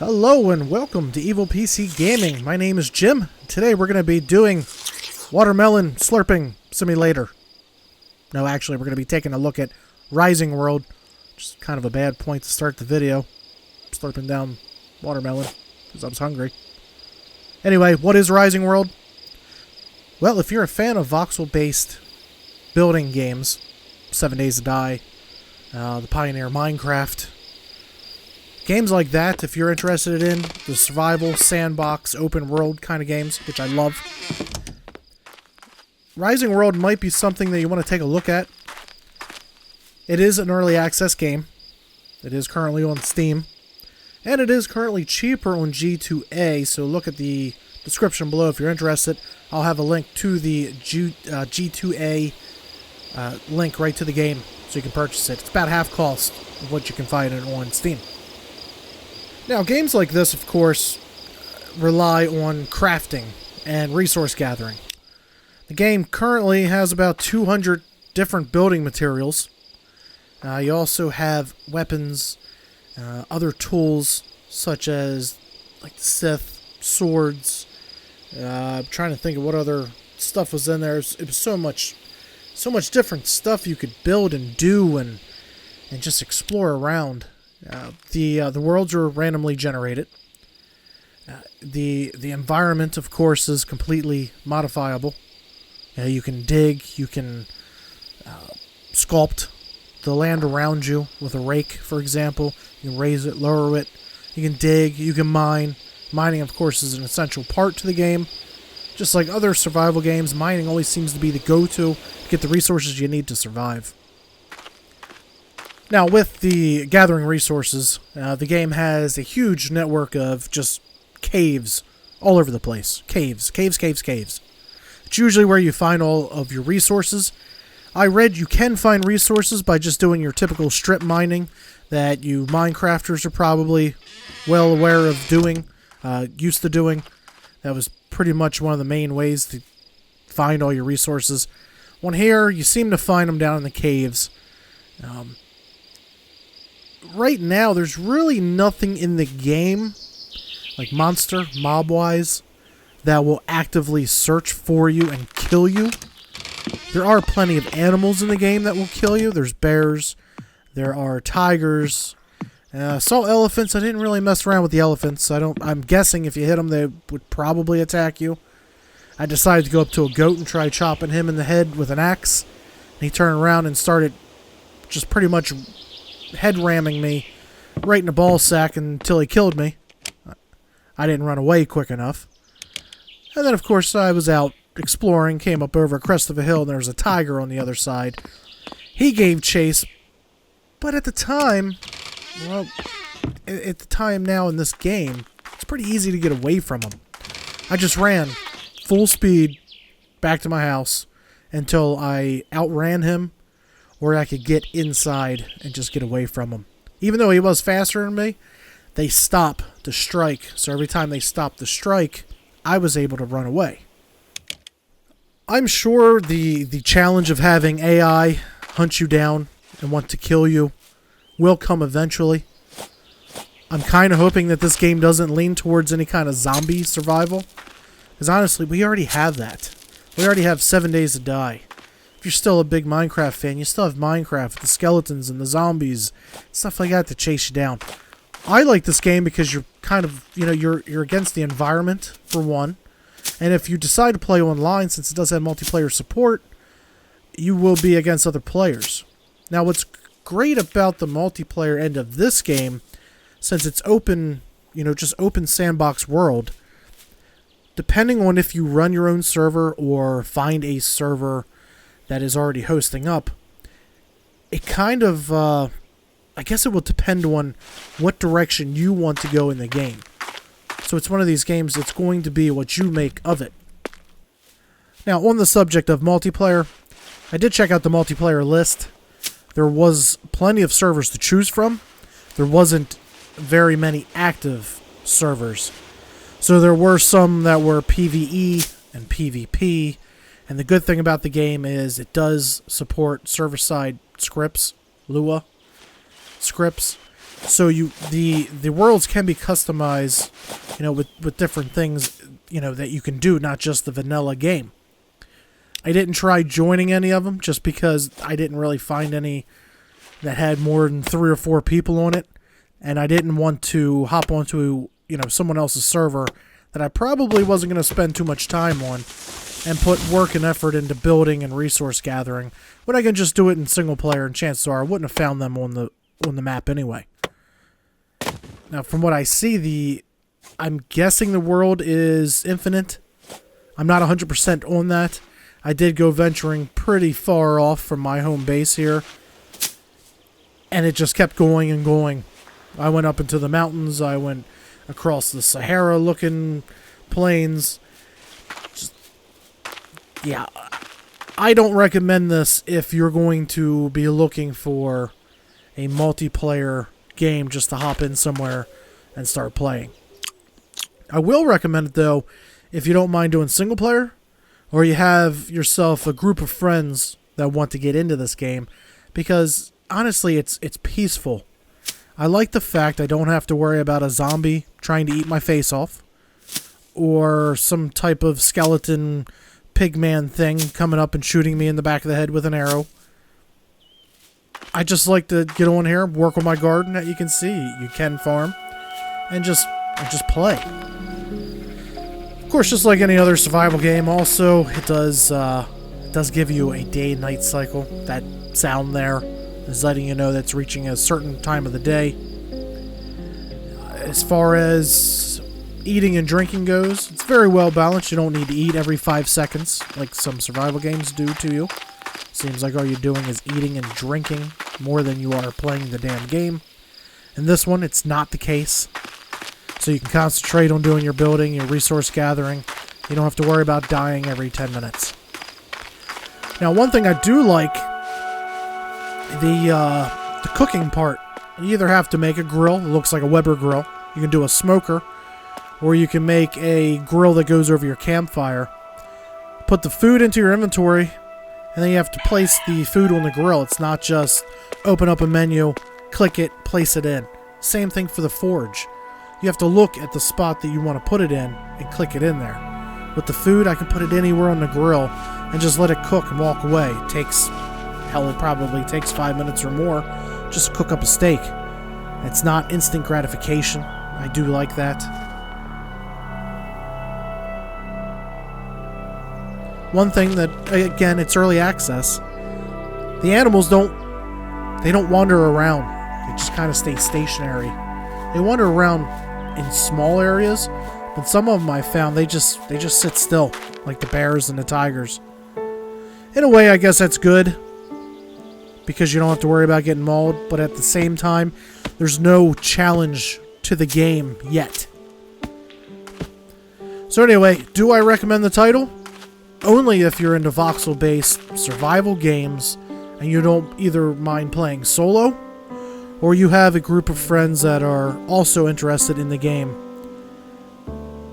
Hello and welcome to Evil PC Gaming. My name is Jim. Today we're going to be doing Watermelon Slurping Simulator. No, actually we're going to be taking a look at Rising World. Just kind of a bad point to start the video. Slurping down watermelon because I was hungry. Anyway, what is Rising World? Well, if you're a fan of voxel-based building games, 7 Days to Die, the Pioneer Minecraft, games like that, if you're interested in the survival, sandbox, open world kind of games, which I love, Rising World might be something that you want to take a look at. It is an early access game. It is currently on Steam. And it is currently cheaper on G2A, so look at the description below if you're interested. I'll have a link to the G2A link right to the game so you can purchase it. It's about half cost of what you can find it on Steam. Now, games like this, of course, rely on crafting and resource gathering. The game currently has about 200 different building materials. You also have weapons, other tools such as like Sith, swords. I'm trying to think of what other stuff was in there. It was so much different stuff you could build and do and just explore around. The worlds are randomly generated. The environment, of course, is completely modifiable. You can dig, you can sculpt the land around you with a rake, for example. You can raise it, lower it. You can dig, you can mine. Mining, of course, is an essential part to the game. Just like other survival games, mining always seems to be the go-to to get the resources you need to survive. Now, with the gathering resources, the game has a huge network of just caves all over the place. Caves. It's usually where you find all of your resources. I read you can find resources by just doing your typical strip mining that you Minecrafters are probably well aware of doing, used to doing. That was pretty much one of the main ways to find all your resources. On here, you seem to find them down in the caves. Right now, there's really nothing in the game, like mob-wise, that will actively search for you and kill you. There are plenty of animals in the game that will kill you. There's bears, there are tigers, saw elephants. I didn't really mess around with the elephants. I'm guessing if you hit them, they would probably attack you. I decided to go up to a goat and try chopping him in the head with an axe. And he turned around and started just pretty much head ramming me right in the ball sack until he killed me. I didn't run away quick enough. And then, of course, I was out exploring, came up over a crest of a hill, and there was a tiger on the other side. He gave chase, but at the time, well, at the time now in this game, it's pretty easy to get away from him. I just ran full speed back to my house until I outran him, or I could get inside and just get away from him. Even though he was faster than me, they stop to strike. So every time they stopped to strike, I was able to run away. I'm sure the challenge of having AI hunt you down and want to kill you will come eventually. I'm kind of hoping that this game doesn't lean towards any kind of zombie survival. Because honestly, we already have that. We already have 7 Days to Die. If you're still a big Minecraft fan, you still have Minecraft, the skeletons and the zombies, stuff like that to chase you down. I like this game because you're kind of, you're against the environment, for one. And if you decide to play online, since it does have multiplayer support, you will be against other players. Now, what's great about the multiplayer end of this game, since it's open, just open sandbox world, depending on if you run your own server or find a server that is already hosting up, it kind of, I guess it will depend on what direction you want to go in the game. So it's one of these games that's going to be what you make of it. Now, on the subject of multiplayer, I did check out the multiplayer list. There was plenty of servers to choose from. There wasn't very many active servers. So there were some that were PvE and PvP. And the good thing about the game is it does support server-side scripts, Lua scripts. So the worlds can be customized, with different things, that you can do, not just the vanilla game. I didn't try joining any of them just because I didn't really find any that had more than 3 or 4 people on it, and I didn't want to hop onto, someone else's server that I probably wasn't going to spend too much time on and put work and effort into building and resource gathering when I can just do it in single player, and chances are I wouldn't have found them on the map anyway. Now, from what I see, I'm guessing the world is infinite. I'm not 100% on that. I did go venturing pretty far off from my home base here, and it just kept going and going. I went up into the mountains. I went across the Sahara-looking plains. Yeah, I don't recommend this if you're going to be looking for a multiplayer game just to hop in somewhere and start playing. I will recommend it, though, if you don't mind doing single player, or you have yourself a group of friends that want to get into this game, because honestly, it's peaceful. I like the fact I don't have to worry about a zombie trying to eat my face off, or some type of skeleton pigman thing coming up and shooting me in the back of the head with an arrow. I just like to get on here, work on my garden that you can see. You can farm, and just play. Of course, just like any other survival game, also it does give you a day and night cycle. That sound there is letting you know that's reaching a certain time of the day. As far as eating and drinking goes, it's very well balanced. You don't need to eat every 5 seconds like some survival games do to you. Seems like all you're doing is eating and drinking more than you are playing the damn game. In this one, it's not the case. So you can concentrate on doing your building, your resource gathering. You don't have to worry about dying every 10 minutes. Now, one thing I do like, the cooking part. You either have to make a grill that looks like a Weber grill. You can do a smoker, or you can make a grill that goes over your campfire. Put the food into your inventory, and then you have to place the food on the grill. It's not just open up a menu, click it, place it in. Same thing for the forge. You have to look at the spot that you want to put it in and click it in there. With the food, I can put it anywhere on the grill and just let it cook and walk away. It probably takes 5 minutes or more just to cook up a steak. It's not instant gratification. I do like that. One thing that, again, it's early access. The animals don't wander around. They just kind of stay stationary. They wander around in small areas, but some of them I found they just sit still, like the bears and the tigers. In a way, I guess that's good, because you don't have to worry about getting mauled, but at the same time, there's no challenge to the game yet. So anyway, do I recommend the title? Only if you're into voxel-based survival games and you don't either mind playing solo, or you have a group of friends that are also interested in the game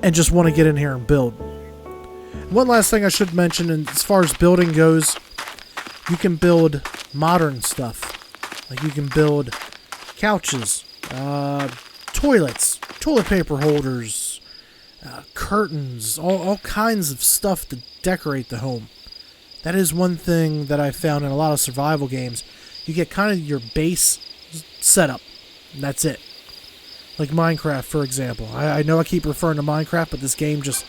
and just want to get in here and build. One last thing I should mention, and as far as building goes, you can build modern stuff. Like you can build couches, toilets, toilet paper holders, curtains, all kinds of stuff to decorate the home. That is one thing that I found in a lot of survival games. You get kind of your base setup, and that's it. Like Minecraft, for example. I know I keep referring to Minecraft, but this game it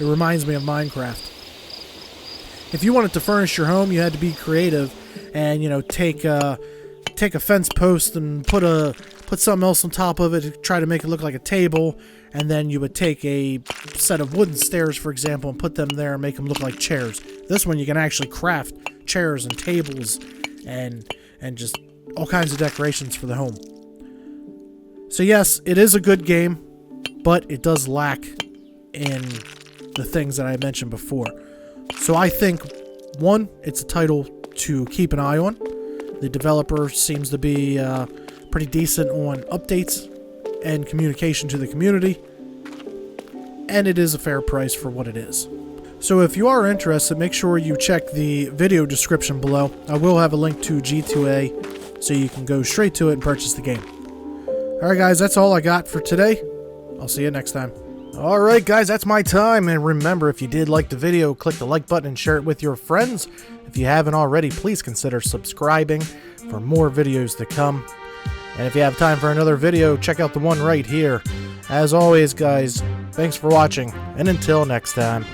reminds me of Minecraft. If you wanted to furnish your home, you had to be creative and, take a fence post and put something else on top of it to try to make it look like a table, and then you would take a set of wooden stairs, for example, and put them there and make them look like chairs. This one you can actually craft chairs and tables and just all kinds of decorations for the home. So yes, it is a good game, but it does lack in the things that I mentioned before. So I think, one, it's a title to keep an eye on. The developer seems to be pretty decent on updates and communication to the community, and it is a fair price for what it is. So if you are interested, make sure you check the video description below. I will have a link to G2A, so you can go straight to it and purchase the game. Alright guys, that's all I got for today. I'll see you next time. Alright guys, that's my time, and remember, if you did like the video, click the like button and share it with your friends. If you haven't already, please consider subscribing for more videos to come. And if you have time for another video, check out the one right here. As always guys, thanks for watching, and until next time.